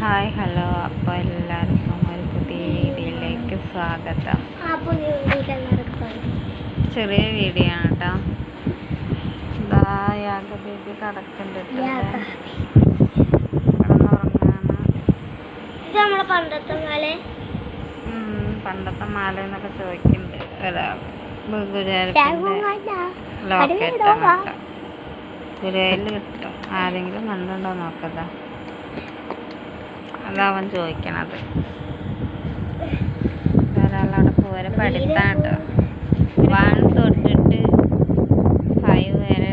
Hi hello, അപ്പോൾ എല്ലാവർക്കും ഒരു പുതിയ വീഡിയോയിലേക്ക് സ്വാഗതം. ചെറിയ വീഡിയോ ആണ് കേട്ടോ. എന്താ യാഗബേബി കിടക്കുന്നുണ്ട്, കിടന്നുറങ്ങാണ്. പണ്ടത്തെ മാല എന്നൊക്കെ ചോദിക്കുന്നുണ്ട് ഒരാൾ. ലോക്കേറ്റാണ് കേട്ടോ. ഗുരുവായൂരിൽ കിട്ടും. ആരെങ്കിലും കണ്ടുണ്ടോ നോക്കതാ, അതവൻ ചോദിക്കണത്. ഒരാളവിടെ പോരെ പഠിത്താണ് കേട്ടോ. 1 തൊട്ടിട്ട് 5 വരെ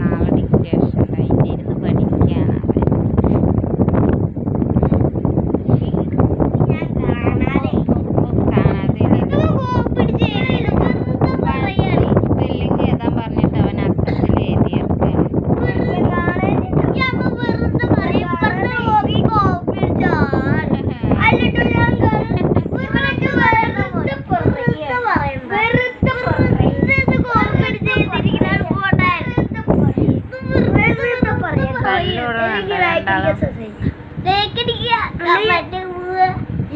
നാളെ ഡിക്റ്റേഷൻ ഉണ്ട്. അതിൻ്റെ ഇരുന്ന് പഠിക്കുകയാണ് അവൻ. സ്പെല്ലിങ് എഴുതാൻ പറഞ്ഞിട്ട് അവൻ അക്കത്തിൽ എഴുതിയെടുക്കുകയാണ്.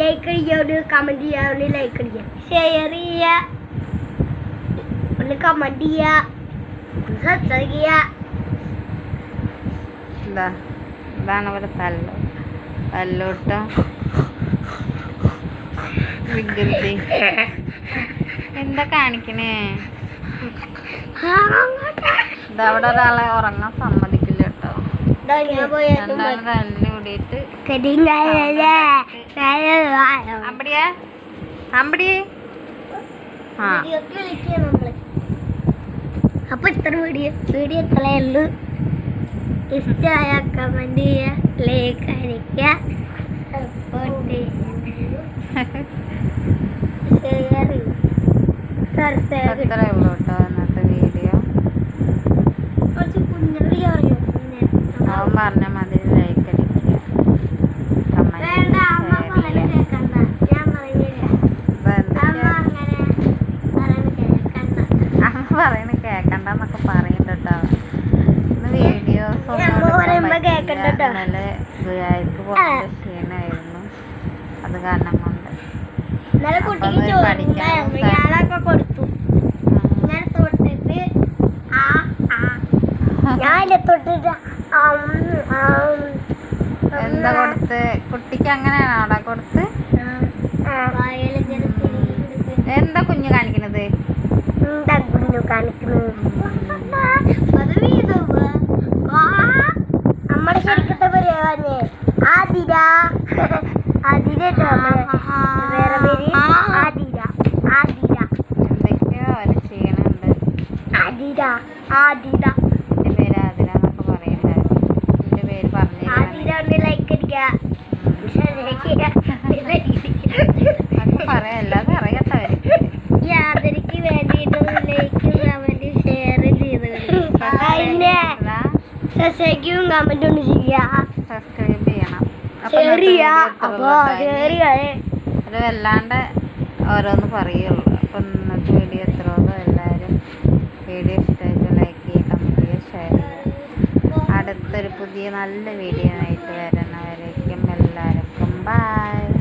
ലൈക്ക് അടിക്കുക, കമന്റ് ചെയ്യുക, ലൈക്ക് അടിക്കുക, ഷെയർ ചെയ്യുക, ഒന്ന് കമന്റ് ചെയ്യുക, സബ്സ്ക്രൈബ് ചെയ്യുക. ഇതാണ് അവരുടെ പല്ലോട്ടം വികൃതി. എന്താ കാണിക്കണേ? ഇതവിടെ ഒരാളെ ഉറങ്ങാൻ സമ്മതിക്കില്ല കേട്ടോ. തല്ല് കൂടിയിട്ട് അപ്പൊ ഇത്ര വീഡിയോ ഇത്രയേ ഉള്ളൂ. ഇഷ്ടമായ കമന്റ് ചെയ്യുക, ലൈക്ക് അടിക്കുക, സപ്പോർട്ട് അത്രേ ഉള്ളൂ കേട്ടോ ഇന്നത്തെ വീഡിയോ. അവൻ പറഞ്ഞ മതി ലൈക്ക് അടിക്കുക, പറയണ കേക്കണ്ടെന്നൊക്കെ പറയുന്നുണ്ട് കേട്ടോ. ഇന്ന് വീഡിയോസ് ഇന്നലെ ഗുരുവായൂർക്ക് കുറച്ച് ക്ഷീണമായിരുന്നു. അത് കാരണം കൊണ്ട് എന്താ കൊടുത്ത് കുട്ടിക്ക്? അങ്ങനെയാണോ അവിടെ കൊടുത്ത്? എന്താ കുഞ്ഞു കാണിക്കുന്നത്? നമ്മുടെ ശരിക്കത്തെ പേര് ആതിര. ആതിര വേറെ പേര് ആതിര. ആതിര എന്തൊക്കെയോ അവര് ചെയ്യണുണ്ട്. ആതിര ആതിര എന്റെ പേര് ആതിര എന്നൊക്കെ പറയുന്നുണ്ട്. എന്റെ പേര് പറഞ്ഞു ആതിര. ഒന്ന് ലൈക്ക് അടിക്കുക, പറയാം. അല്ലാതെ അറിയട്ടെ അവർക്ക്. ഈ ആതിരക്ക് വേണ്ടിയിട്ട് ലൈക്ക് കമന്റ് ഷെയർ ചെയ്ത് സബ്സ്ക്രൈബും കമന്റ് ഒന്ന് ചെയ്യുക, സബ്സ്ക്രൈബ് ചെയ്യണം. അത് വല്ലാണ്ട് ഓരോന്ന് പറയുള്ളൂ. അപ്പം ഇന്നത്തെ വീഡിയോ എത്രയോ. എല്ലാവരും വീഡിയോ ഇഷ്ടമായിട്ട് ലൈക്ക് ചെയ്യുക, കമന്റ് ചെയ്യുക, ഷെയർ ചെയ്യുക. അടുത്തൊരു പുതിയ നല്ല വീഡിയോ ആയിട്ട് വരണവരേക്കും എല്ലാവർക്കും ബൈ.